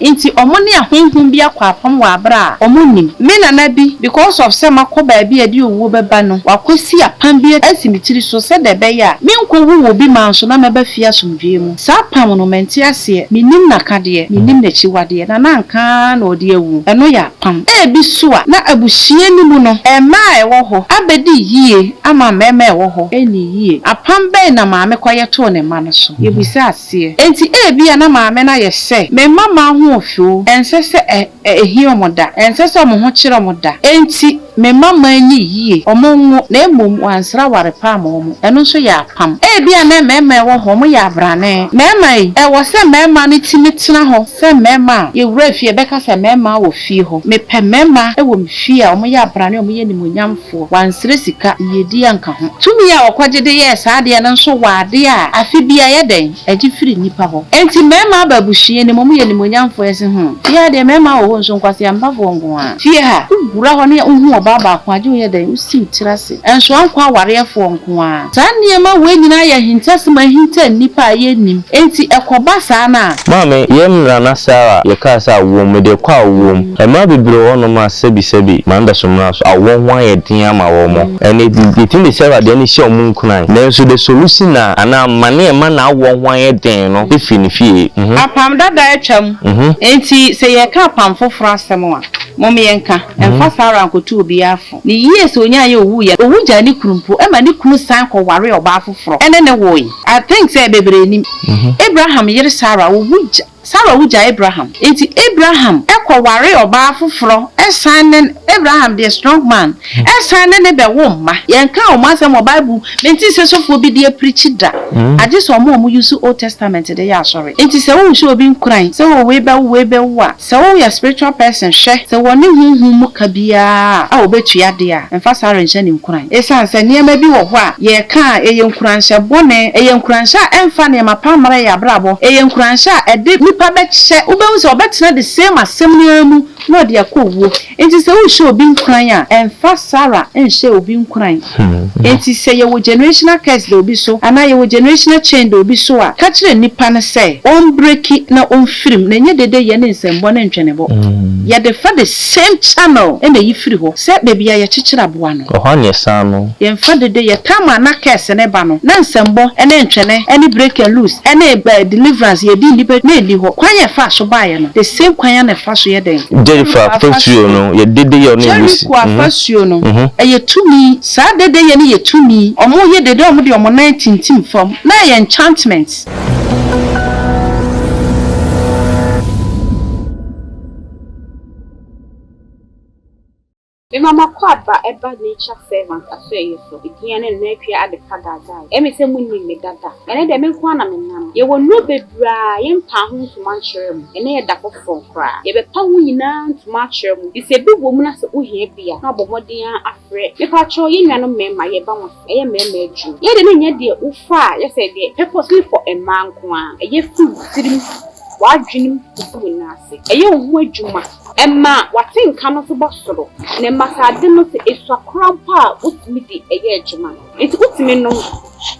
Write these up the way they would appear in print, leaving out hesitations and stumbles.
Inti omoni ahunhun bi akwapam wa abra omonim me nana bi because of say makoba bi ade owo beba no wakosi apam bi asimitiri so se de be ya me nkowu wo bi manso na meba fia somdwe mu sa pam no menti ase minim nakade minim nachiwade na nanka na odi ewu eno ya pam bi so a na abuhie ni mu no ema ewo ho abedi yie ama mema ewo ho eni yie apam be na maame kwaye to ne ma no so yebisa ase enti bi na maame na ye se me mama ho ofu ensese ehiomoda ensese omo ho kire omoda enti me mama ni yie omonwo na emom wansra ware pa mo eno so ya pam bia na mema ewo ho mo ya brane mema ewo se mema ni timitena ho se mema ye wura fie beka se mema wo fie ho me pe mema ewo mfie a omo ya brane omo ye nimonyamfo wansre sika yedi anka ho tumi ya okwagede ye saade na nso wade a afi bia ye den agifiri nipa ho enti mema babuhie ni mo ye nimonyamfo ese ho ya de mema wo nso nkwase ambafo ngo a fie ha wura ho ne hu baba kwa je ye den usi tirase enso ankwa warefo nko a tanie ma we nyina ya hintase ma hinta nipa ye nim enti ekoba saa na mame yemra na sara ye ka sa wo me de kwa wo ma bibire wo no ma sebi manda so mra so awon ho ye din ama wo mo ene di tin de sara de ni hye omun kunan na so the solution na ana mane ma na awon ho ye din no efi ni fie apam dada etwam enti se ye ka apam foforo asem a mom yenka emfa sara ankotu obi afo ni yes onya ye owu ya owu ja ni kurumpo e ma ni kunu san ko ware oba afoforo ene ne wo yi I think say bebre ni Abraham yere Sarah owu ja Sarah wuja Abraham enti Abraham ware oba afoforo esan Abraham the strong man esan ne be wo ma yenka o ma se mo Bible menti se sofo bi de preach da age so mo use Old Testament de ya sorry enti se wo show obi nkran se wo we be wo a se wo ya spiritual person hwe se wo ne hunhun mu kabia a obetua de a emfa Sarah nche ne nkran esan se ne ma bi wo ho a ye ka eye nkran hye bone eye nkran hye emfa ne ma pamara ya brabo eye nkran hye ede nipa beche ubewu se obetena the same assemniamu no de akowo enti se wo show obi nkran a emfa Sarah enhye obi nkran enti se ye wo generational curse de obi so ana ye wo generational chain de obi so a ka kire nipa ne se on breaki na on film na nye dede ye ne nsembo na ntwenebo ye de fa the same channel ena yi free ho se baby ya chikira boa no ho anye san no ye mfa dede ye tama na curse ne ba no na nsembo ene ntwene ene break and loose ene deliverance ye di libe na eli ho kwan ye fa so ba ye no the same kwan ya na fa so ye den Jerifa afasuo no ye dede ye no wisi Jerifa afasuo no ye tumi sa dede ye ne ye tumi omo ye dede omo de omo 19 tim fam na ye enchantment Mama kwaba eba nature servant afeye so ikiane nwetwe ade kagaza emi se munni me dada ene de me kwa na menam ye wonu bebra ye mpa ho ntuma kyerem ene ye da kofo kra ye be pa ho nyina ntuma kyerem ise bi wo mu na se ohia bia na bomodin afre me pa cho ye nwa mema ye ba ho ye mema aju ye de ne nya de ufa ye se de purposely for a man kwa ye fu tirim wadwenim kubu nase eye ohu adwuma emma watenka no so bosoro ne masade no se eswakrampa utimi di eye adwuma enti utimi no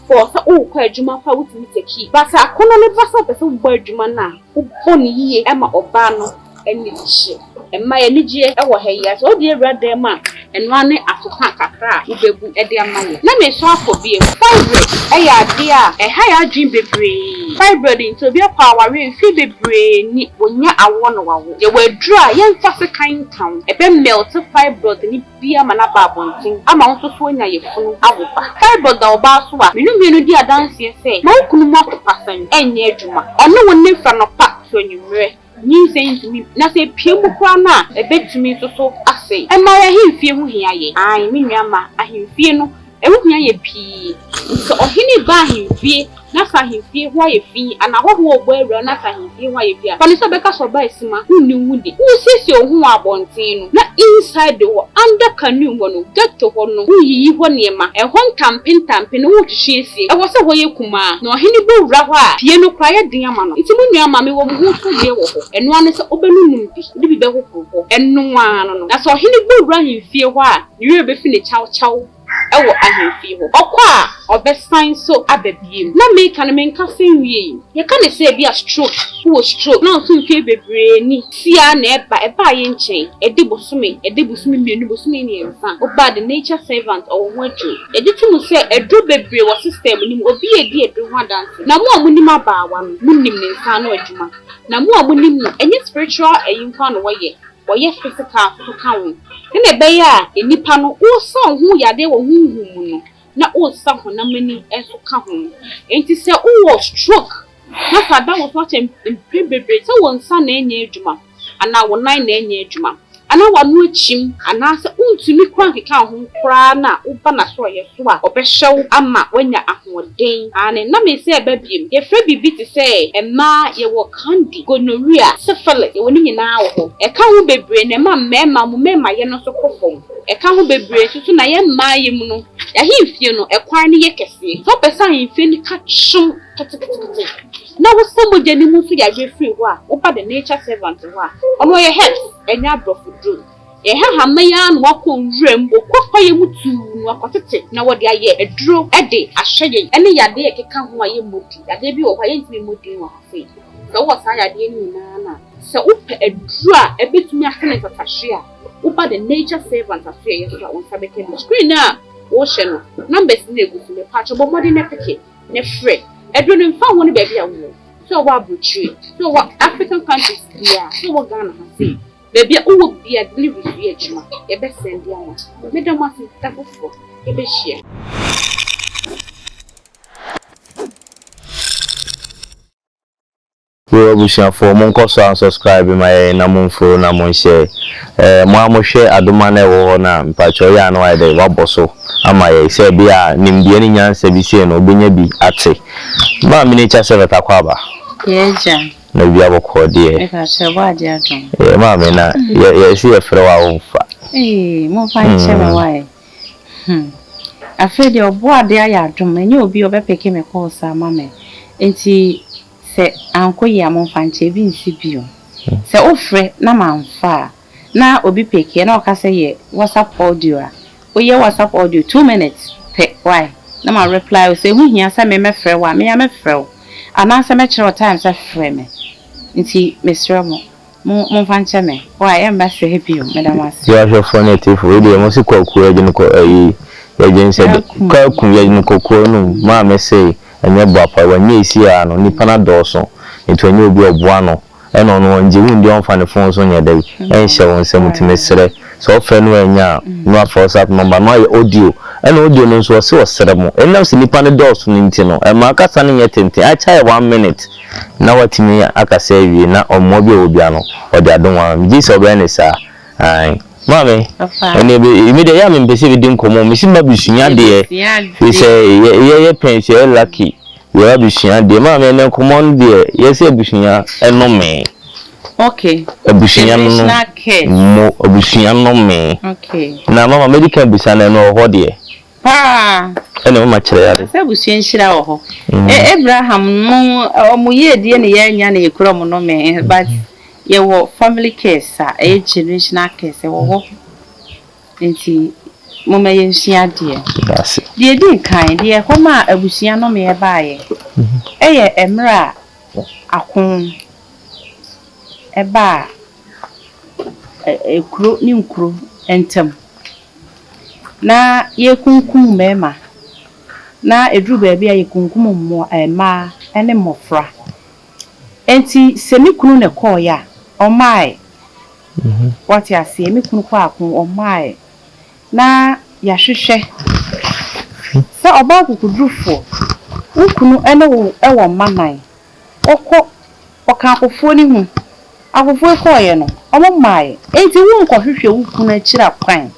for sa o kwa adwuma fa utimi teki basa akono ne basa besa wo adwuma na wo ne yiye emma oba no eni hye emma ye nigye ewo heya so odi ewrade ma eno ane atoka kakra ubebu ede amaye na me so afobie fibroid eya de a ha ya dream bebre fibroid into be power we fi bebre ni wonya awo no wawo ye wadru a ye mfa se kan town ebe melt fibroid ni bia mana babontin ama won so onya ye funu awoba fibroid da oba so a menu di adanse se ma okunu mo pasan enye adwuma ono wonni fra no pa so nyumre ni saying me na say piemu kwa na ebetumi so ase e ma ya himfie hu hia ye ai me nuama ahimfie no e hu hia ye pi so ohini ba ahimfie na sa ahimfie hu aye fi ana ho ogbo ewura na sa ahimfie hu aye bia pani so beka so ba esima hunni wudi hu sisi ohun abontin no na inside the under canoe no get to ho no hu yi ho niema e ho ntampe no hu hwehwiesie e wo se ho ye kuma na ohini bo wura ho a pie no kwa ye den ama no itimu nuama me wo hu so ye wo ho eno ane se obenunum bi be ho eno ano no na so ohini bo wura ahimfie ho a niwe be fi ne chaw ewo ahemfie ho okwa obesan so ababiem na me kan me nka senwie ye ka ne se bia stroke wo stroke na so mfie bebree ni sia na eba ye nchen edi bosome mienu bosome ni enfa oba the nature servant or wonju edi timu se edu bebree wo system ni obi edi edu ho dance na mo amunim abaawa no munim ne nsa no adwuma na mo amunim enye spiritual eyinkwa no woye physical so kan na ebe ya enipa no wo so ho yade wo hunhum no na wo sa ho na mani eso ka ho enti se wo stroke na sada wo so che bebre se wo nsa na enye adwuma ana wo nan na enye adwuma ana wa no achim ana se untumi kwa nkeka ho kra na uba na so ye so a obehyew ama wanya ahoden ane na me se ebabiem ye fra bibi ti se ema ye wo candy gonorrhea syphilis ye woni nyina wo ho e ka ho bebre na ma mema mo mema ye no so kofom e ka ho bebre so na ye ma ye mu no ya himfie no e kwan ne ye kese so pesa himfie ni ka chum kete na wo samo jeni mu so ya free ho a wo ba the nature servant ho a ono ye health enya brofudru ye ha maya no wakọ nwrem okọ ye mutu no akotete na wo de aye eduro ede ahye ene yade ye keka ho aye modi yade bi wo aye ntimi modi wo afi so wo sa yade ni na so upe eduro a ebetumi ahene tatahye a wo ba the nature servant afi ye so won sabeke no screen na wo hye no numbers na egusu me patch bo modi na peke ne free eduro no mfa ho ne ba bia wo so wa abrochi so wa African countries yeah so wo Ghana ha say baby uwo bia delivery free adwuma e be send ya wa me da ma fi tafofo e be share we obusia for mon ko so subscribe my na mon follow na mon share mo amohwe adoma na ewo na mpacho ya na wa dey waboso ama ye se bia nimbie ni nyansa bi se no obenya bi ate ma mi ni cha se beta kwa ba yeja na bia bokọ de e ka se wa dia ton ma me na ye si e frɛ wa wonfa mo fa che ma wa afede obo ade aya adom enye obi obepeke me call sa ma me enti se anko ya mo fa nche bi nsi bio se ofre na manfa na obi peke na okase ye WhatsApp audio a oye WhatsApp audio 2 minutes pe why na ma reply o se hu hia se me frɛ wa me ya me frɛ ana se me kire time se frɛ me nti mesrɛ mo fa nche me why am ba se happy o madam as you are for native we dey mo si kwaku agin ko ayi ya gen se kwaku ya gin kokoro no ma me say enye bo apa wanye isi a no nipa na dɔɔso nti enye obi oboa no eno no nje hu ndi onfa ne phone so nya dai enhye won se mutimesere so ofa no anya no afa WhatsApp number no ya audio eno audio no so se osere mo enam se nipa ne dɔɔso ni nti no e ma akasa ne nya tente a chai 1 minute na watimi akasa wie na omo bi obi ano odi adonwa mji se obi ne sa ai mame ene be immediate ya me mpese bi din komo me simba bisunya de fi se ye pension lucky ye abisunya de mame ne komo de ye se bisunya enome okay abisunya no mo abisunya no me okay na mama medical bisana no ho de pa ene mama kire ya se busunya nshira wo ho Abraham mo omuye de ne ya nya na ekuro mo no me but ye wo family case a generational case wo ho nti mo me ye nsia de de din kan de koma abusia no me baaye eye emra akon eba ekuro ni nkuro entem na ye kunkum mema na edru ba bia ye kunkum mo ema ene mofra enti semikunu ne call ya omai what ya see me kunu kwa akun omai na ya hwehwe se oba kukudrufo ukunu ene wo ewo manan okọ oka akofo ni hu akofo ko ye no omo mai enti wo nko hwehwe ukunu akira kwan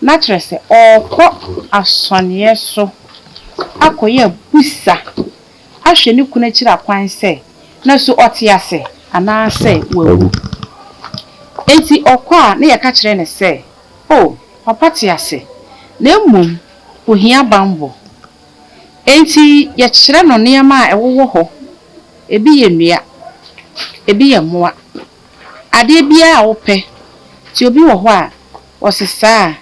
na kire se okọ asonye so akoye busa ahwe ni kunu akira kwan se na so otiase ana se wawu enti okwa na ye ka kire ne se oh papa tiase na emum ohia bambo enti ye kire no niam a ewowo ho ebi ye nua ebi ye moa ade bia a wo pe ti obi wo ho a osesa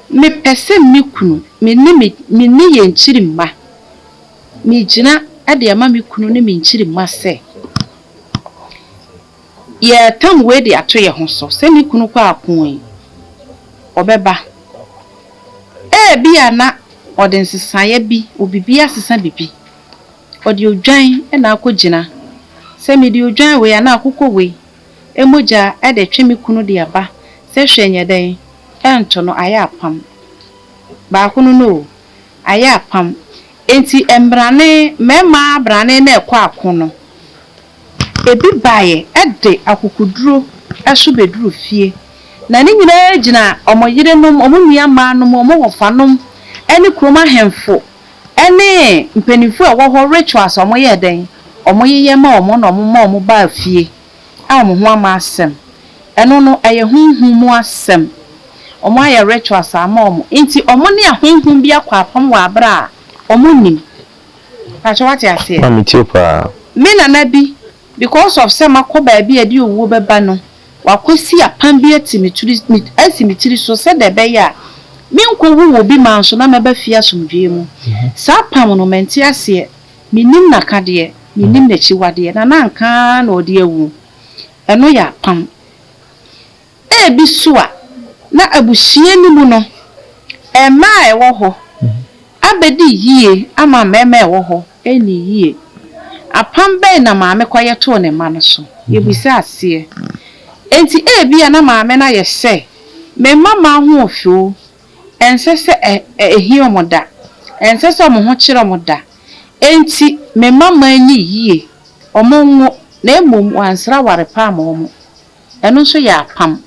me pese me kunu me ne ye nchiri mma me gina ade ama me kunu ne me nchiri mma se ye tam we de ato ye ho so se me kunu kwa akon yi obeba bia na ode nsesaye bi obibi asesa bibi ode odwan na akogina se me de odwan we na akokọ we emoja de twe me kunu de aba se hwenye den ento no ayapam ba kunu no ayapam enti embrane mema brane na ekọ akono ebi baye de akokuduro eso beduro fie na ni nyina gina omoyire nom omunua ma nom omowofanom ene kroma hemfo ene mpanifo a wo ho rituals omoye den omoyeye ma omo na omo ba fie a mo ho ama asem eno no eye hunhum asem omo aye rituals ama omo enti omo ne ahunhum bia kwa apam wa abra omo nim pa cho wati ase me na na bi because of some akoba bi edi owo beba no wakosi apam bi atimitiri so se de be ya me nkowu obi manso na meba fia somdwe mu sa pam no menti ase minim na kade minim na chiwade na nanka na odi ewu eno ya pam bi soa na abuhie ni mu no ema ewo ho abedi yie ama mema ewo ho eni yie apam be na maame kwaye to ne ma no so yebisa ase enti bia na maame na ye se me mama ho ofio ensese ehie omoda ensese omo ho kire omoda enti me mama anyi yie omonwo na emom wansra ware pa amomo eno so ya pam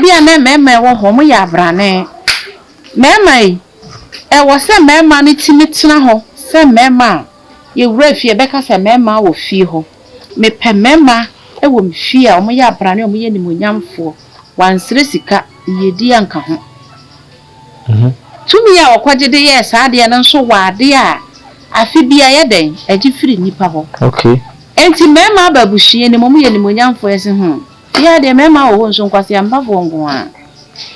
bia na mema wo ho mo ya brane mema yi wo se mema ni timitena ho se mema ye wura fie beka se mema wo fie ho me pe mema ewo mfie a omo ya brane omo ye nimonyamfo wansre sika yedi anka ho tumi ya okwagede ye saade na nso waade a afi bia ye den agifiri nipa ho okay enti mema babuhie ni momo ye nimonyamfo ese ho ya de mema wo nso nkwase ambafo ngo a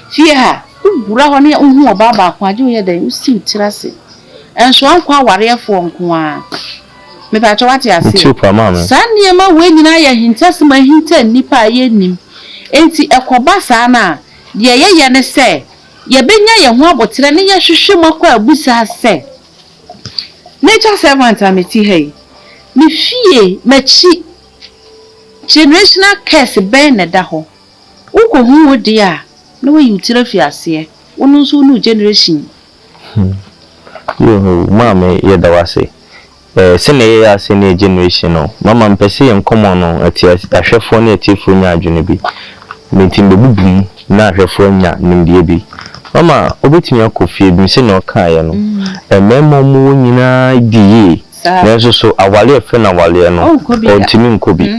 fie ha ubura ho ne uhu obaba akwaje ye den usi utirase enso ankwa warefo ngo a me ba cho wate ase sanye ma we nyina ya hintase ma hinta nipa ye nim enti ekoba sa na de ye ne se ye benya ye ho abotere ne ye hwehwe makwa abusa se nature servant ameti hey me fie machi generational curse ben na da ho uko hu wodi a na we yutira fi ase wonu so nu generation yo mama ye da wase sene ye ase ne generation no mama mpese ye nkomo no ati ahwefo na atifo nya adwene bi mentim bebubu na ahwefo nya nimdie bi mama obetimi akofie bi se na okaye no ememo mu nyina diye na so awale efe na awale no ontimi nkobi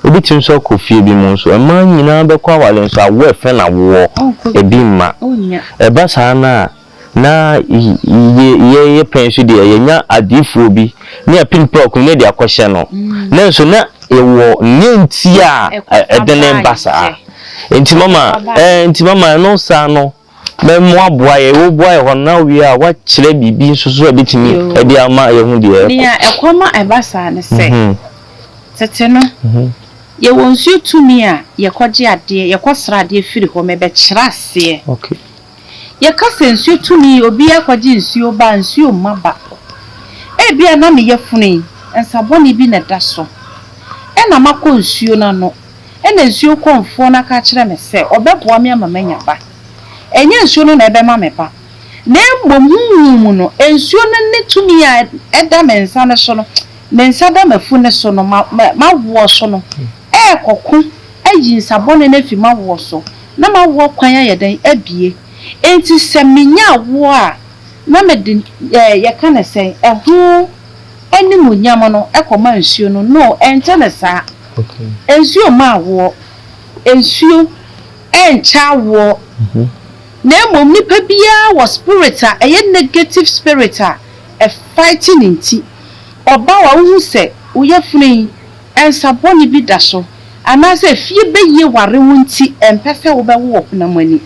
obetimi so akofie bi mu so ema nyina be kwa awale so awo efe na wo ebi ma eba sa na ye pensu de ye nya adifu bi na pin prok ne de akohye no na so na ewo nenti a edene mbasa enti mama no sa no me mo aboa ye wo boa ye ho na wi a wa kire bibi nsoso ebitimi e de ama ye hu de ni a ekoma ebasa ne se tete no ye wonsu tumi a ye koje ade ye kosra ade firi ho me be kira ase okay ye kase nsu tumi obi akwaje nsuo ba nsuo maba bia na me ye funi ensaboni bi na da so na makọ nsuo na no na nsuo konfo na ka kire me se obeboa me amamanya ba enye nsuo no na ebe ma me pa na mbom no nsuo no ne tumi a eda mensa ne so no mensa da mafu ne so no ma wo so no kokku ayi nsaboni na fi ma wo so na ma wo kwan ya den abie enti se menya wo a na me de ye ka na se ehu eni munyam no ekoma nsuo no no ente ne sa okay nsuo ma wo nsuo encha wo na emom nipa bia wo spirit a eye negative spirit a fighting nti oba wa hu se uyefuni ensaboni bi da so ana se fie beye ware wonti empese wo be wo na mani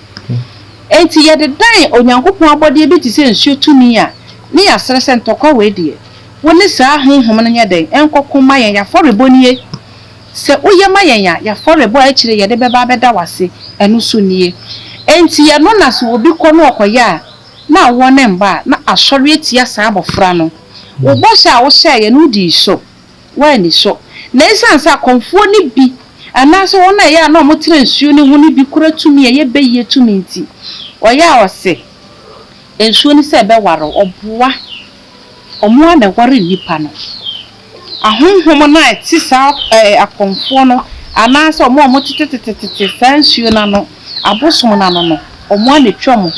enti ye de dan onyankopon abode bi ti se nsuo tumi a ne ya sere ntokwa we de woni saa honhom no nya den enkokoma yen ya forebonie se uye ma yen ya forebo a kire ye de beba beda wase enu so nie enti ye no na so obi ko no okoya na wone mba na asori etia saa abofra no wo bosha a wo hye ye no di so wa ni so na isansa konfo ni bi anaso wona ye na omotire nsuo ni hu ni bi kura tumi ye beye tumi nti oya ose ensuo ni se be waro oboa omoa na ware nipa no ahonhom na ti sa akonfo no anaso omo tete fansuo na no abosom na no omoa na twom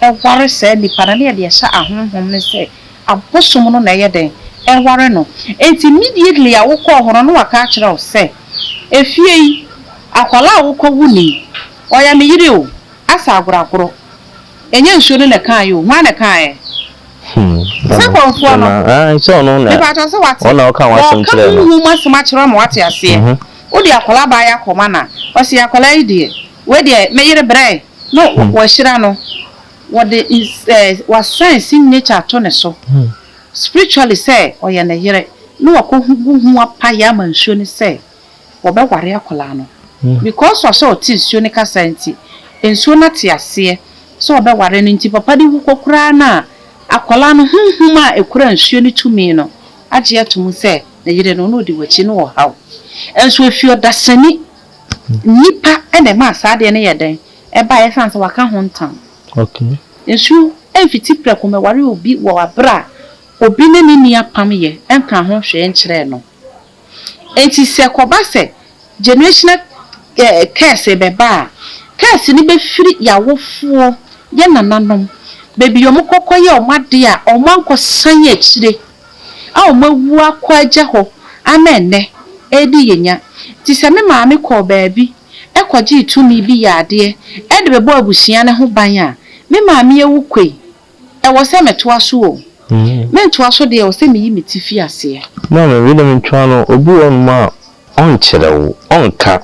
ho ware se nipa na ye de sha ahonhom ne se abosom no na ye den ware no enti immediately awokọ horo no waka kire o se efie yi akwala awokọ wuni oya me yire o asa agoragoro enye nsuo no na kan yo hwa na kan e Sakwa no so no na ba ta se wate ona o kan wasem kire no hu masema kire mo wate ase odi akwala ba ya koma na o se akwala ide we de me yire bre no wo hira no what the is was science in nature to ne so spiritually say oye na yire no wakohu apa ya mansuo ni say wo be ware akwala no because of so tinsuo ni kasa nti ensuo na te ase so wo be ware no nti papa di kokora na akwala no hunhuma ekura nsuo ni tumi no age atum say na yire no no di wachi no wo haw ensuo fio dasani nipa ene ma saade ne yeden e ba ye sanse waka ho ntam okay ensuo enfiti preko me ware obi wo abra obi ne ni apam ye enka ho hwe enkyere no enti se koba se generational curse beba curse ni be firi yawofuo ye nananom bebi yomo kokoye omade a omanko sanye ekire a omawu akwaja ho amenne edi yenya ti se me maame ko baabi ekwaje itumi bi yaade e de bebo abusia ne ho ban a me maame ewu kwei e wo se metoa so o me ntoa so de wo se me yi metifi ase no me we dem ntwa no obi won ma on kyerewo onka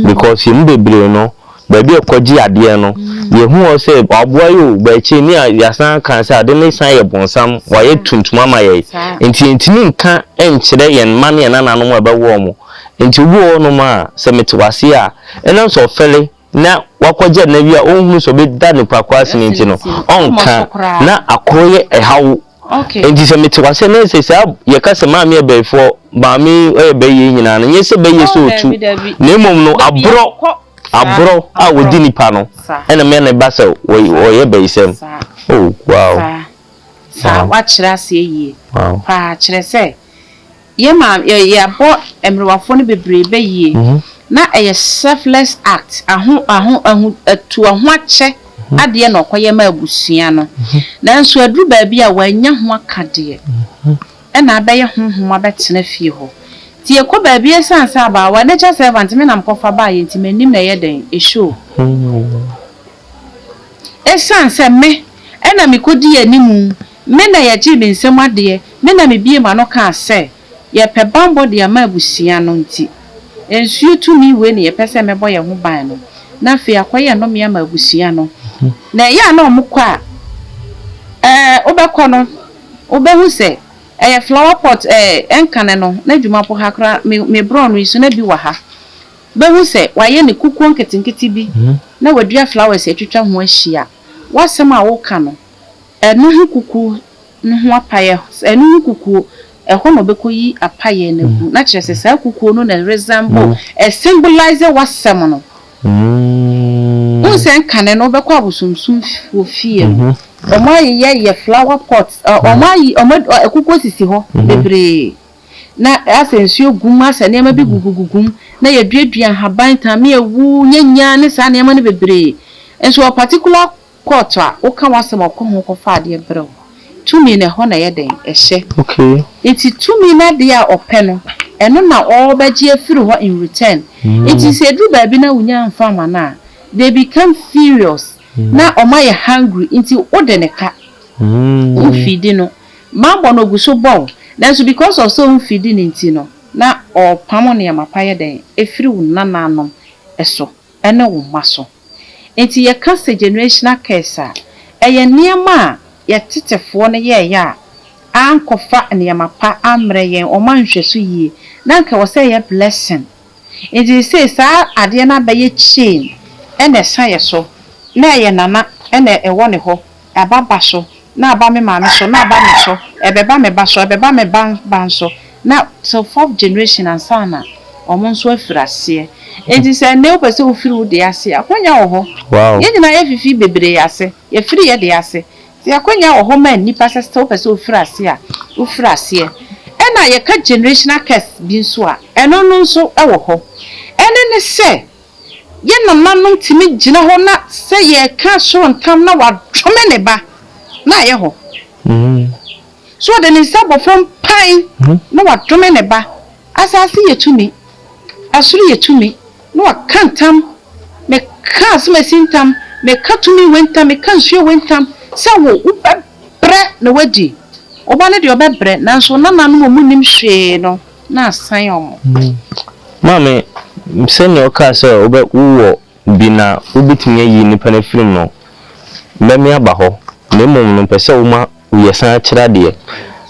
because you bebre no baabi ekwaje ade no ye hu o se aboa yo ba eche ni yasan kan se ade ne san ye bonsam wa ye tuntum ama ye enti nka enkyere ye man ye nananom e bewo mo enti wo no ma se metwase a enam so fele na wakwaje na bia onhu so be da ne kwakwase ne enti no onka na akroye ehawo okay enti se metwase na se sa ye ka se maame ebefo maame ebeye nyina na ye se beye so otu na emom no abro a wodi nipa no ena me na ba se o ye beisem oh wow sa wa kire ase yie pa kire se ye ma ye abo emrewafo ne bebrebe yie na a selfless act ahu atu ahu ache ade na okoye ma abusua no nanso aduru ba bia wanya ho akade ena abaye honhom abetena fie ho ti ekọ ba bia sansa ba wa nature servant me na mkofa ba ye nti manim na ye den e show sansa me ena mikodi animu me na ye ji bi nsem ade me na me bie ma no ka se ye pe bambo de ama abusua no nti ensuo tumi we ne ye pese mebo ye ho ban no na fe akoye no me ama abusua no na ya na omukwa obekọ no obehu se flower pot enkane no na dwuma po hakra me bro no isu na bi wa ha behu se waye ne kukuo nketinketi bi na wadua flowers atwitwa ho ahia wasem a wo ka no eno hu kuku no ho apaye eno hu kuku eho no bekoyi apaye na ku na kire se sa kuku no na resemble symbolize wasem no unsen kane no bekọ abusumsum ofie omaye flower pot omayi kuku sisi ho bebre na asensuo guma sa nema bi gugugugum na ye duadua haban tame ewu nyanya ne sa nema ne bebre enso particular court a wo ka wasem akọ ho ko fa de brɛ tumi ne ho na ye den ehye okay enti tumi na de a opɛ no eno na obaji afiri ho in return enti se du ba bi na wunya mfa ma na they become furious na omaye hungry enti odeneka feeding no mambo no guso bon nanso because of so feeding enti no na opamo ne amapaye den efiri wu nananom eso ene wo maso enti ye ka se generational curse a eye niema a ye tetefo no ye ya ankofa niema pa amre yen o manhweso yie na nka wo say ye blessing enti say sa ade na ba ye chain ene saye so na ye nana ene ewo ne ho ababa so na aba me maame so na aba me so ebeba me ba so ebeba me ban so na so 4th generation and sana omo so afirase enti se ne opese ofiri wo de ase akonya wo ho wow ye nyina ye fifi bebre ase ye firi ye de ase ti akonya wo ho man nipa se opese ofirase a ofirase e na ye ka generational curse bi nso a eno no nso e wo ho ene ne se ye nananom timi gina ho na se ye ka so ntam na wadwome ne ba na ye ho so de ne sabo from pine na wadwome ne ba asase ye tumi asuru ye tumi no akantam me ka so mesintam me ka tumi wentam me kan so wentam sa wo bre na wadi oba ne de obebre nanso nananom omunim hwe no na asan omo mame msene okase obe wo bina obitimi yi nipa na film no memi aba ho na mum no pese wo ma uyesan akira de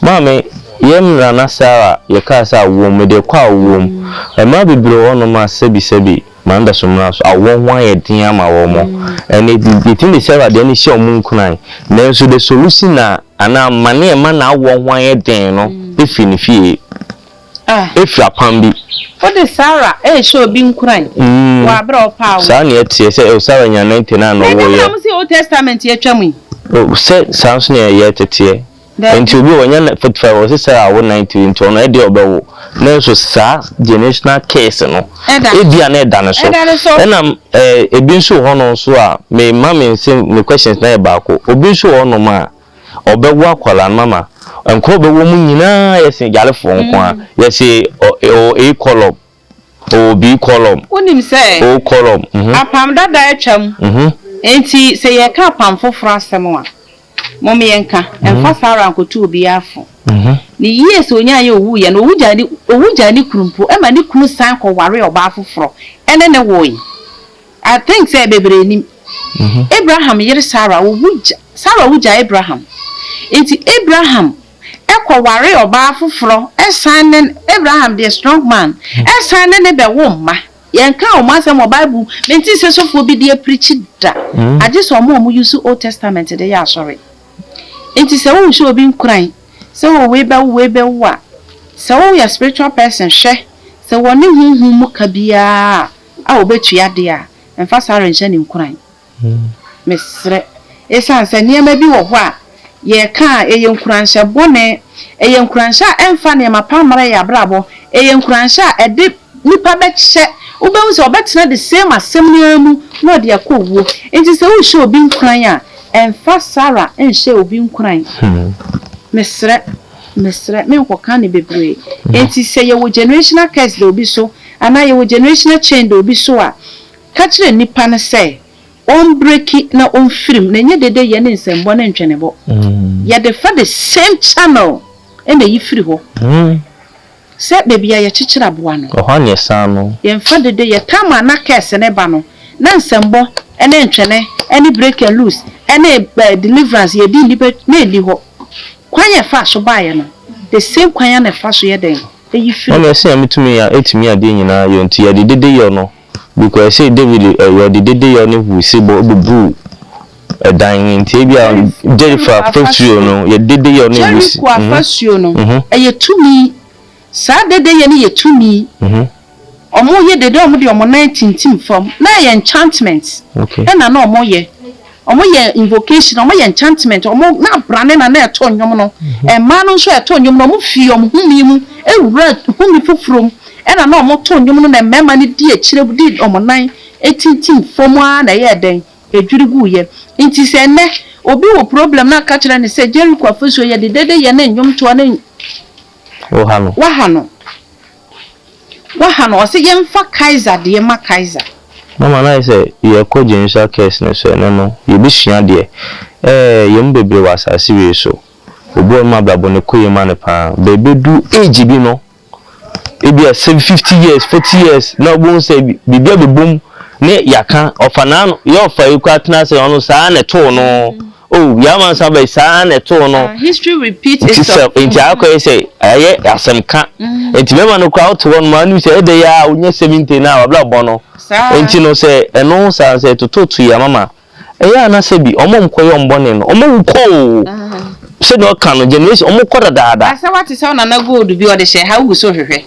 mame yemra na sara ye ka sa wo me de kwa wo ma bibire wono ma sebi manda somra so awon hwan ye din ama wo mo ene the thing is sara de ni she omunkunan na so the solution na ana mane ma na awon hwan ye din no efini fie efra pambi for the Sarah show bi nkuran wa bra opa wo sa na etie se Sarah nya 99 no wo ye na mo se Old Testament ye twam se Samson ye tetie enti obi wonya 45 wo se Sarah wo 90 enti ono e de obewo na so sa generational case no e bia na e da so na ebi nso ho no so a me mama se me questions na e ba ko obi nso ho no ma obewo akwala mama enko be wo mu nyina yesi galefo nko a yesi o e column o b column onim se o column apam dada atwam enti se ye ka apam foforo asem a mom yenka enfa sara ankotu obi afo ni yes onya ye owu ye no owu jani kurumpo e ma ni kunu san ko ware oba foforo ene ne woyi I think say bebre nim Abraham yere Sarah wuja Abraham enti Abraham ekwa ware oba foforo esan Abraham the strong man esan ne be wo mma yenka o masem o Bible menti se sofo bi de preach da age so mo use Old Testament de ya sorry enti se wo show bi nkran se wo we be wa se wo ya spiritual person hwe se wo ne huhu mu kabia a obetua de a emfa sare nche ni nkran mesre esan se niema bi wo ho a ye ka eye nkuransha bone eye nkuransha emfa ne mapamara ya brabo eye nkuransha ede nipa beche ubewu se obetena the same asem niamu no de akowuo enti se wo hye obi nkran a emfa Sarah enhye obi nkran mesre me nkoka ne bebre enti se ye wo generational curse de obi so ana ye wo generational chain de obi so a ka kire nipa ne se on breaki na on film na nye dede ye ne nsembo na ntwenebo ye de fa the same channel e na yi firi ho se bebia ye chichira boa no oho ne sano ye fa dede ye tama na kese ne ba no na nsembo e na ntwene e ni break and loose e na deliverance ye di libe na eli ho kwanye fa so ba ye no the same kwanye na fa so ye den e yi firi no se amitumi ya etimi ade nyina yo nti ye dede yo no because say David you did you no who say bu dying tibia Jennifer Fasuo no you did you no who say Fasuo no e yetumi sa dede ye ne yetumi omo ye dede omo de omo 19 team from na ye enchantment e na na omo ye invocation omo ye enchantment omo na brane na eto nyom no e ma no so eto nyom no omo fi omo humi mu e wura humi foforo ena na omo to nyum no na mema ne di akire di omo nan etintim fomu na ye den edwiri gu ye nti se ne obi wo problem na ka kire ne se Jericho Afasuo ye dede ye na nyum to na wahano o se ye mfa Kaiser de ma Kaiser mama na say ye ko generational case ne so ne no ye bi sua de ye mbebre wasase we so obo ma blabo ne ko ye ma ne pa bebedu age bi no ebi 50 years 40 years na bon say bibia be bom ne yaka ofana yo fa ekwatena se ono saa na to no oh yaman sabe saa na to no history repeat itself enti akọ say aye asemka enti mema no kwa to one man say de ya onye 70 na wabla bono enti no say eno saa say to ya mama eya na se bi omo mkoyo mbone no omo ko se no kan generation omo ko dada asa wati se na gold bi o de she ha ugu so hwehwe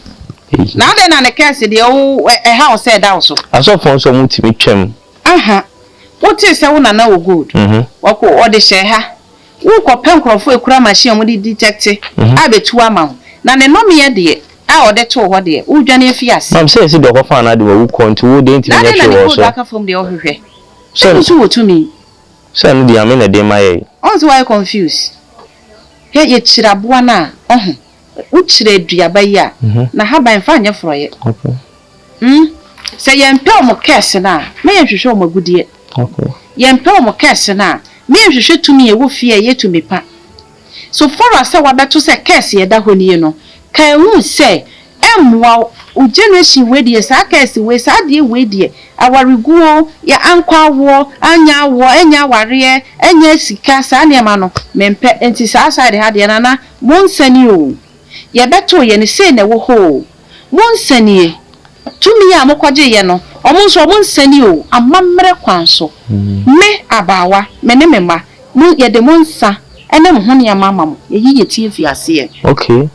na de na ne kase de o ha o se da so aso fon so mutimi twem What is a na wo good? Wako o de she ha. Wo ko penkrofo ekura machine mo de detect. Abetu ama. Na ne no me de a o de to ho de. Wo dwane afiase. Mam say si de ko fa na de wo ko nti wo de nti me che wo so. Na ka from de o hwehwe. So wo to me. So no de ame na de maye. On so why confused. He ye chiraboa na wo chira aduaba yi a na haban fa anya froye. Okay. Say ye mpe o mo kese na. Me ye hwehwe o magudie. Okay. Yempe o mo kese na me hwehwe tumi e wo fie ye tumi pa so for us say wabeto say kese ye da honi no kan hu say emwa o generation we die sa kese we sa die we die awariguo ya ankwawo anyawo enya ware enya sika sa ne ma no mempe enti sa side ha de na monsani o ye beto ye ne say na wo ho monsani tumi ya mokwaje ye no omunso omunsani o amamre kwanso me abawa me ne mema mu ye de monsa ene mo hone amama mo ye yi tie fiase ye okay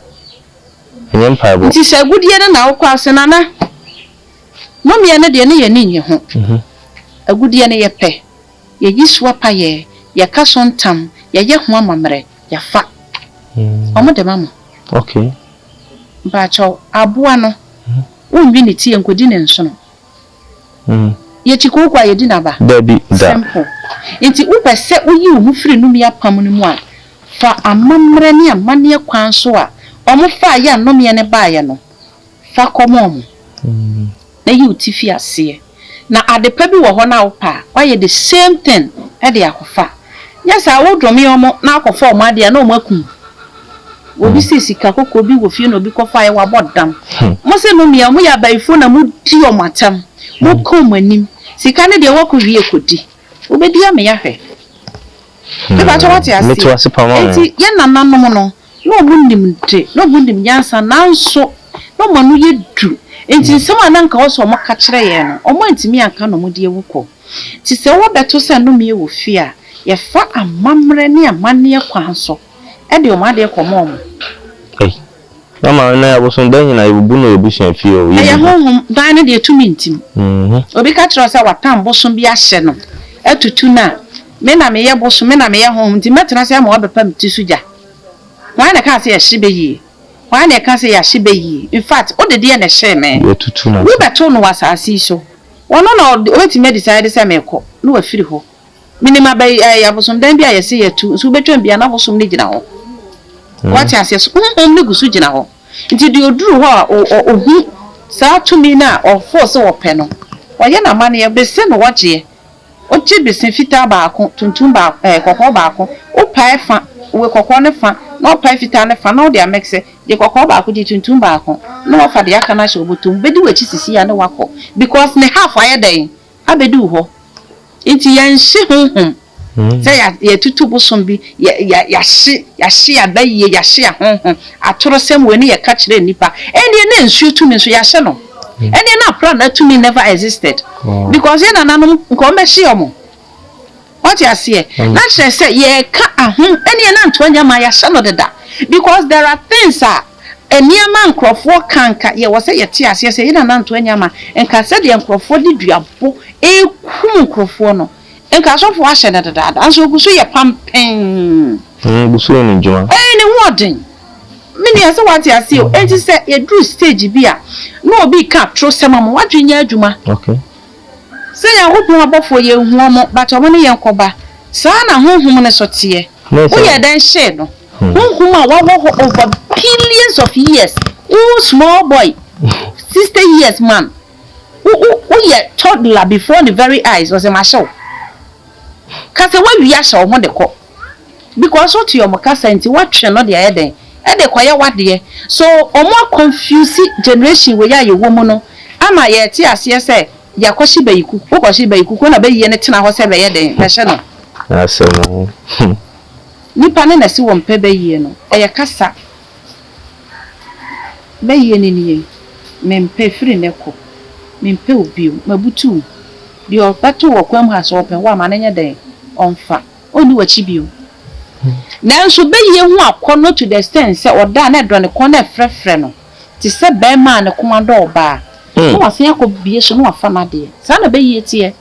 enyem paibo nti se agudie na wo kwase nana no me ne de ne ye ni nye ho agudie ne ye pe ye yiswa pa ye ka so ntam ye ho amamre ya fa omo de mama okay ba cho aboa no unbi ne tie nkodi ne nso no ye chiko kwa ye dinaba dabi da simple enti upese uyi hu firi numi apam no mu a fa amamre ne amane kwan so a omo fa ya nome ne ba ye no fa komom na yi utifi ase na adepa bi wo ho na opa why the same thing e de akofa nyasa wo domi omo na akofa omo ade na omo akun obi sisika kokko bi wo fie na obi kofa ye wa bodam mo se no mia mo ya baifo na mo di omo atam mo ko manim sika ne de wo ko wie kodi obedi ame ya hwe e ba chawati ase meto ase pa mo enti ye nananom no no obunim de no obunim nyansa nanso no manu ye du enti sema na nka wo so mo ka kire ye no omo ntimi anka no mo de ewuko ti se wo beto se no me wo fie a ye fa amamre ne amane kwanso e de o ma de komo mo mama na abosun dan nyina ebubu no ebusun fie o ye honhom dan ne de tumi ntim obi ka kire o se watam bosun bi ahye no atutu na me na me ye bosun me na me ye honhom nti metena se ma obepa mtisuja wan na ka se ye hye yi wan na ka se ye hye yi in fact o de de na hye me ye tutu na we beto no wasasi so wono na o ti me decide se me ko no wa firi ho minima ba ya bosun dan bi aye se ye tu so betwa bia na bosun ne gina ho what ase so ne gusu gina ho nti de oduru ho ohu sa tumi na o force wo pe no oye na mane ye be se no waje o ti be se fita ba ako tuntum ba kokko ba ako o pa fa we kokko ne fa na o pa fita ne fa na o de amexe de kokko ba ako di tuntum ba ako na o fa de aka na so botum bedi wachi sisi ya ne wako because ne half aye den abedu ho nti yan hye honhom say ya tutu bosom bi ya hye abaye ya hye honhom atoro sem we ne ya ka kire nipa ene ne nsu tumi nso ya hye no ene na plan na tumi never existed because ye nananom nko me hye omo what you say na kire say ye ka ahom ene na nto anya ma ya hye no deda because there are things eniama nkrofo kanka ye wose ye ti ase say ye na nto anya ma enka se de nkrofo di duabo ekum nkrofo no enka sofo ahye na deda anso gusu ye pampen gusu ni njuma ni wodin mini ase what you say enti say ye dru stage bi a no obi ka tro sema mo wadwenya adwuma okay say ya hopon abofo ye hu omo but omo ne ye nkoba saa na honhom ne sotie wo ye dan hye no honhom a wawo over billions of years small boy 60 years man who ye toddler before the very eyes was a masho kase wa wi asha omo de ko because what your makasa enti what twe no de ayeden e de kwaye wade so omo confuse generation we ya ye wo mu no ama ye ti ase se yakoshi bayiku okoshi bayiku ko na bayiye ne tena ho se be ye den be hye no asemo nipa ne na si wo mpe bayiye no eye kasa bayiye ni ni mempe firi ne ko mempe obi mabutu di o pato wo kwam ha so open wa ma na nya den onfa oni wachi bio nanso bayiye hu akono to the extent se oda na do ne ko na frefre no ti se be ma ne ko ado oba no wasen akobie so no afa na de sa na bayiye tie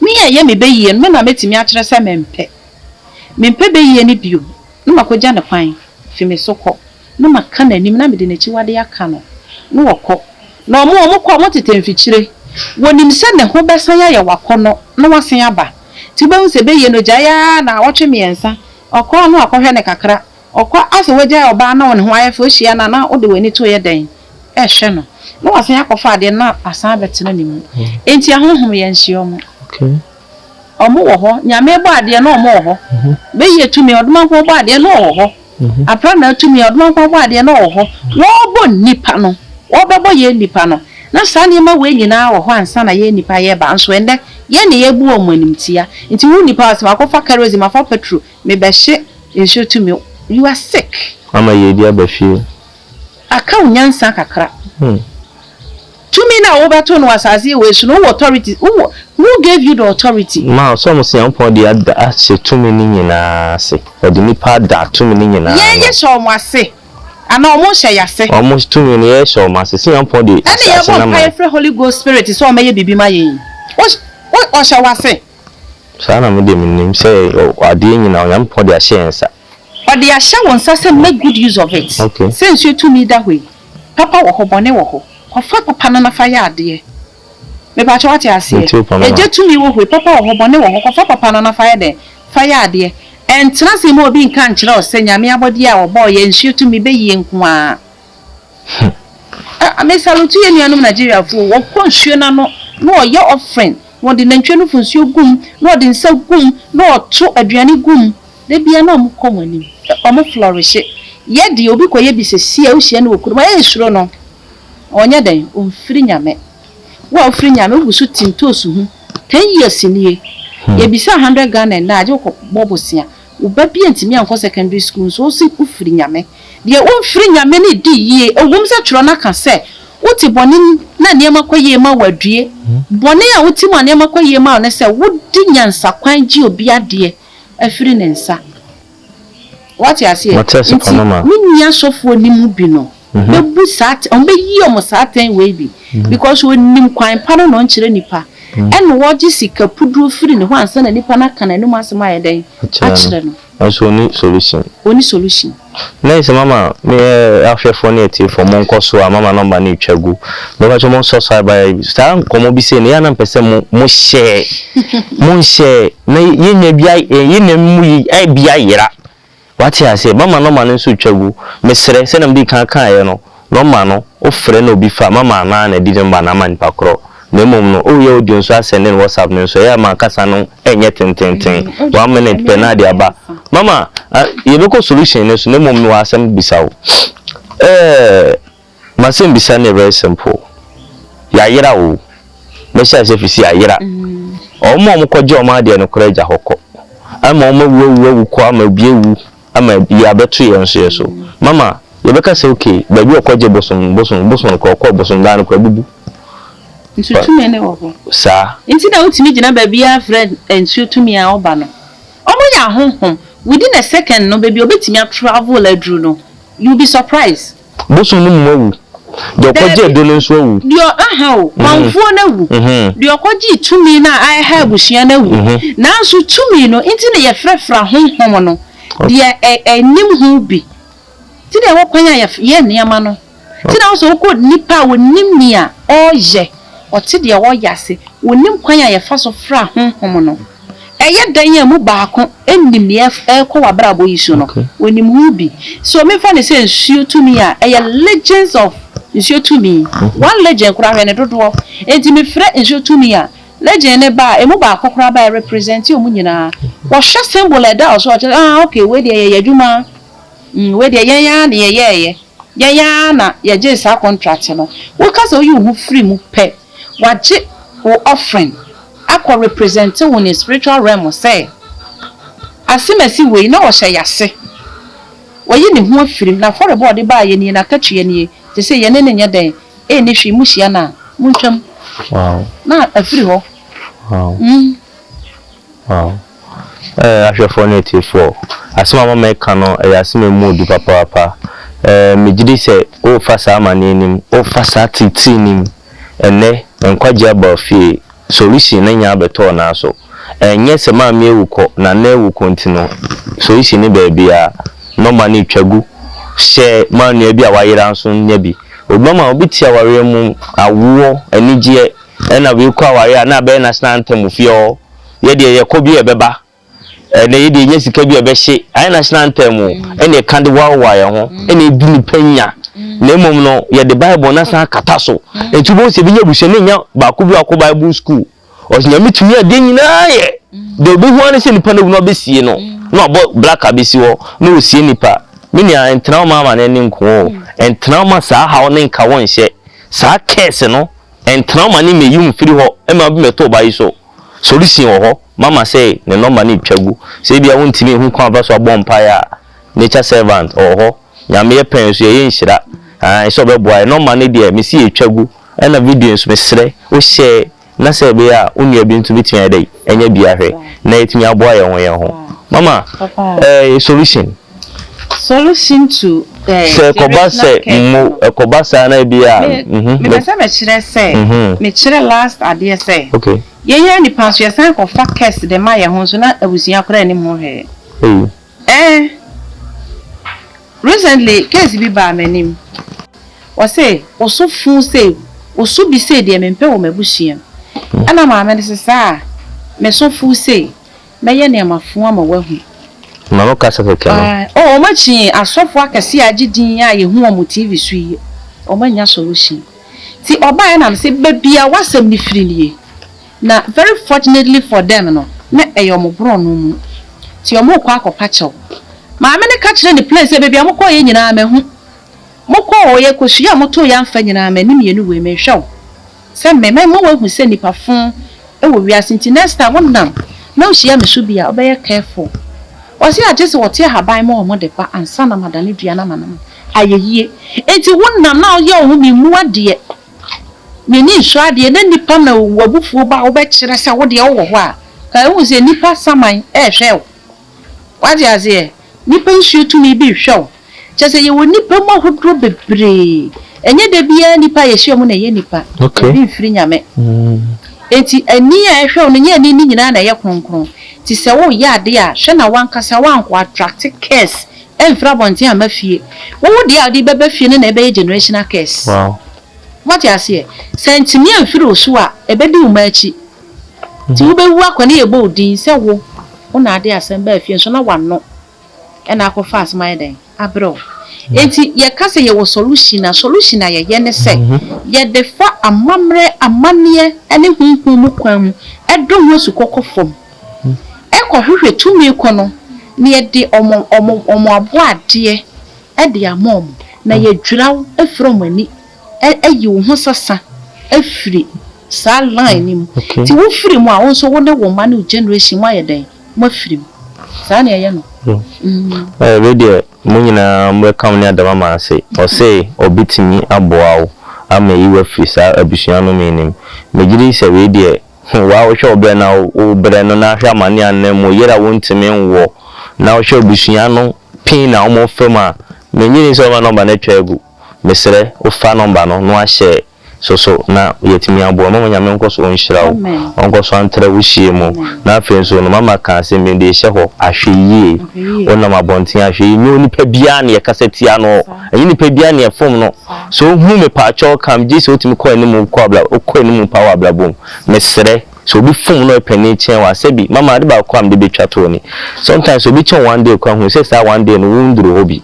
mi ye me bayiye no na metimi a kire se mempe bayiye ni bio no makogya ne kwan fi me sokọ no maka na nim na me de na chi wade aka no no wokọ na omo kọ mo tete mfikyire wonim se ne ho besan ya wakono no wasen aba ti ba hu se bayiye no gya na wotwe miensa okọ no akọhwe ne kakra okọ ase wagya oba na won ho ayefo hia na ode wani to ye den hwe no wasen akọfa ade na asan betena nim enti ahohom ye nhio mo okay omo wo ho nyame bo ade na omo wo ho bayiye tumi oduma ko bo ade na wo ho apra na tumi oduma ko bo ade na wo ho wo bo nipa no wo bebo ye nipa no na sa ne ma we nyina wo ho ansa na ye nipa ye ba nso ende ye ne ye bu omanim tia nti wo nipa asema akofa kerosene afa petrol me be hye enso tumi you are sick mama ye dia ba fie aka unyansa kakra tumi na wo beto no asase we su no authority who gave you the authority ma so mo se ampon de ada se tumi ni nyina se odi nipa da tumi ni nyina ye so mo ase ana omo hye yase omo tumi ni ye so mo ase se ampon de ase na ma free Holy Ghost Spirit so ma ye bibi ma ye o hye wase sana me de nim se ade nyina o ampon de ahye ensa ode ahye won sa se make good use of it okay since you tumi that way papa wo ho bone wo ho ofa papa na fa ya ade me ba cha wati ase eje tumi wo hwe papa wo ho bone wo ho ofa papa na fa ya de fa ya ade entra se mo obi nka nkyere o se nyame abodi a wo bo ye nhwe tumi be yi nko a me salutu ye nuanum Nigeria fu wo ko nhwe na no no ye offering wo de nantwe no funsuo gum no de nsa gum no to aduane gum de bia na mo komani o mo flourish ye de obi ko ye bi sesi a wo hia na wo kuru ma ye suro no onye den o mfiri nyame wo ofiri nyame wo su tintosu hu 10 years nie ye bisa 100 Ghana na aje ko bobosia wo ba bi antimi anko secondary school so si ofiri nyame de wo mfiri nyame ne di yie owum se tworo na ka se wuti boni na niema kwaye ma wadue boni a wuti ma niema kwaye ma ne se wudi nyansa kwan ji obi ade afiri ne nsa wati ase minya sofo nimu bi no be bu sat on be yi omo saten we bi because we nim kwan pa no nkire nipa en wo ji sika pudru firi ne ho ansa na nipa na kana ni mu asema ye den a kire no also ni solution na ise mama me afefo na eti for monko so a mama number na itwagu me ba chomo so so ba sta nkomo bi se ne ya na mpese mo share na yenya bia yenya mu yi ai bia yira wati ase mama number na so itwagu mesre se na mbi kan ye no number no ofre na obi fa mama na di number na man pakro nemom no o ye odi nso asende no WhatsApp no so ya ma kasa no enye tententen 1 minute pe na dia ba mama ye be ko solution no so nemom no asem bisawo masem bisa na very simple ya yira o me sha se fisi ya yira o mo kwaje o ma de no kora ja hokọ ama o ma wu ko ama biewu ama ya beto ye nso ye so mama ye be ka se okay ba bi o kwaje boson ko boson da no kwa bubu ntutumi ne wo ho sa nti na utimi gina ba bia friend ntutumi a oba no omo ya honhom within a second no baby obetimi travel adru no you be surprised bosun no mu de okoje do no nso awu dio o manfuo na wu de okoje tumi na ai ha busia na wu na nso tumi no nti na ye frefra honhom no de enim hu bi ti de wo kwanya ye niama no ti na so ko nipa wo nimia oje oti de wo yase wonim kwanya ye fa so fra honhom no eye dan ya mu baako enim ye ko wabrabo yiso no wonim hu bi so me fa ne say nsuo tumi a eye legends of nsuo tumi one legend kura hwe ne dodo enti me frɛ nsuo tumi a legend ne ba emu baako kura ba represent omu nyina wo hwe symbol da so okay we de ye adwuma we de yan ne ye na ye je sa contract no wo ka so you hu free mu pe waje wo offering akọ represent wo in spiritual realm say asemasi we na wo hye yase wayi ne ho afirim na for board ba ye ni na katwe ni te say ye ne nya den ni hwe mu hia na muntwam wow na afiri ho wow wow ahwefo ne tifo asema mama eka no asema mu du papa me gidi se o fa sa amane nim o fa sa titi nim ene nkwaje aba fie solution na nya beto na so enye se ma me ewuko na na ewuko ntino solution ni ba bia no mani twagu she manu bia wayira nso nya bi obama obitia ware mu awo anigye ena we kwa ware na be national anthem fie ye de ye ko bi ebeba na ye de nya sika bi ebehye ai national anthem ene kande wawa ye ho ene di ni panya na emom no ye the bible na san kata so etubo se bi nya buhye ne nya ba ko bi akọ bible school osinya mitumi ade nyina ye de bi ho ne se nipa na bu no besie no na obo black abesi wo na osie nipa mini entra mama na ni nko entra ma sa ha ne nka won hye sa case no entra ma ni meyum firi ho e ma bi meto ba yi so solution wo ho mama say ne no ma ni twagu se bia won timi hu kwa ba so bompa ya nature servant ho nyame ye pen so ye nhira so be boy no ma ne de me si etwagu e na video so me sere o share na se be ya unia bi ntu bitin ya dai enya bia hwe na etimi aboa ye ho mama solution to se kobase mu ekobasa na bia me be se me kire se me kire last ade se okay ye ni panso ye san ko fa case de ma ye ho so na abusia kora ni mo he recently case bi ba manim o say oso fu say oso bi say de me mpe wo mabusia ana ma me se sa me so fu say me ye ne amafu ama wahu mama kasa keke no o ma chi asofo akase agidin ya ye hu omo TV so yi o ma nya solution ti oba ya na se bebia wasem ni firi nie na very fortunately for them no na eyomo bro no mu ti omo kwa akopa chew ma me ne ka kire ni place bebia mo ko ye nyina ma hu mo ko o ye kosua mo to ya mfa nyina ma ni mienu we me hwew se me mo wahu se nipa fun e wo wiase nti next time wonam na ohia me so bia obeye careful osi agese wote haban mo mo de pa ansa na madane dua na manam ayeyie enti wonnam na ye ohu mi mu ade me ni so ade na nipa na wabufuo ba wo be kire se wo de wo ho a ka hu se nipa saman hwew wadi azie nipa nsu tu mi bi hwew chese ye wo nipa mo hodro bebre enye de bia nipa ye hwe mo na ye nipa bi firi nyame enti ani a hwew no nya ni nyina na ye kronkron ti se wo ya de a hwe na wankasa wanko attract case emfra bonte amafie wo de a de beba fie ne na ebe generational case wow what you say sentimi amfiri osu a ebe di umachi ti wo be wu akwane ye bo din se wo na de asem ba fie so na wanno e na akofa asma den abro enti ye kase ye wo solution na ye ne se ye de fa amamre amanie ene hunhun mu kwan edo ho su kokofom ko hwehwe tumi kono na ye de omo abo ade e de amom na ye dwiraw efrom ani ayi wo ho sasa afiri sa line nim ti wo firi mu a wo so wo ne wo ma no generation wa ye den mo firi sa na ye no radio mo nyina mo kam ne adama ma se o se obitimi aboawo ama yi wa firi sa abusua no menim megiri se radio wa wo hwe na wo bre no na hwe amane an mo yera wontimi nwo na wo hwe busua no pin na wo fema menyini so ma number na twagu mesere wo fa number no no ahye so na yetimi abo mama nyame nko so onhyirawo onko so antre wo hie mu na afi so no mama kan se me de hye ho ahwe yie wona mabonten ahwe yie ni nipa bia na yakasati ano enyi nipa bia na efom no so hu me pa cho kam ji so otimi ko animu ko abla ko animu pa wa abla bom mesere so bi fom no pani chen wa sebi mama de ba ko am de betwa to ni sometimes obi chen one day ko hu se sa one day no wunduro hobi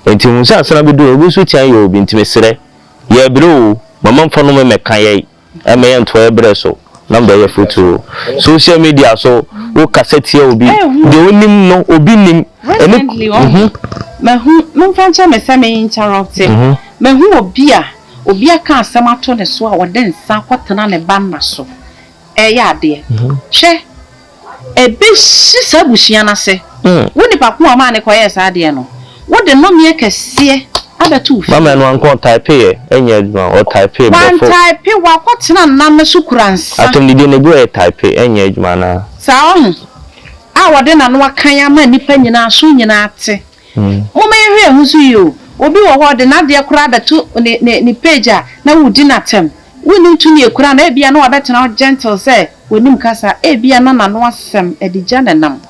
enti hu se asana bi do obi so chen ye obi enti mesere ye bro mama mfano me mekan ye eme ye nto ebre so number ye foto social media so wo cassette ye obi de onim no obi nim ma hu mo fancha me say me interrupt me hu obi a obi aka asɛm ato ne so a wɔde nsa kwatena ne banna so ɛyɛ ade hwɛ ebe hisa abusua na se wo nipa ko ama ne koyɛ saa ade no wo de no me kɛseɛ abɛtu mama no anko type enya adwuma o type one type wa kwatena nam so kuransa atom didi ne go type enya adwuma na saa ho a wɔde na no akan ama nipa nyina so nyina ate mo me hwe hu so yo obi wo ho de na de kura abɛtu ne page a na wudi na tem woni ntumi ekura na ebia na wabɛtena gentle say wonim kasa ebia na no asɛm edigya na nam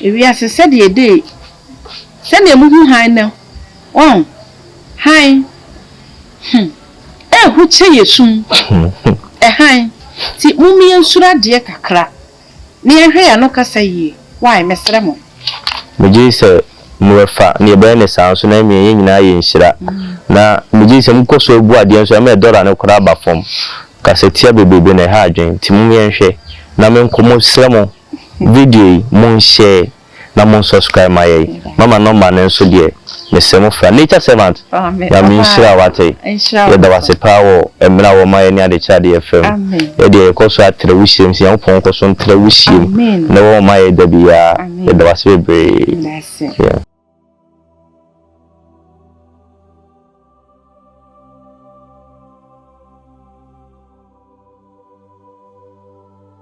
ewi asese de ede se na emuhu han na han hu che yesum han ti mumi ensura de kakra ne ehwe ya no kasa yi why mesere mo meji se muefa ne ebe ne sanso na emi nyina ye nhira na meji se mkoso ebu ade nso eme dora ne kora ba fom kasetia bebebe na ha adwen ti mumi enhwe na me nkomo sremo video mon share na mon subscribe my mama no man nso de me semo fra nature servant na me nhira wate ye da wase pawo emra wo ma ye ni ade cha de fm ye de koso atre wushiem si yanpon koso ntre wushiem na wo ma ye da bia ye da wase bebre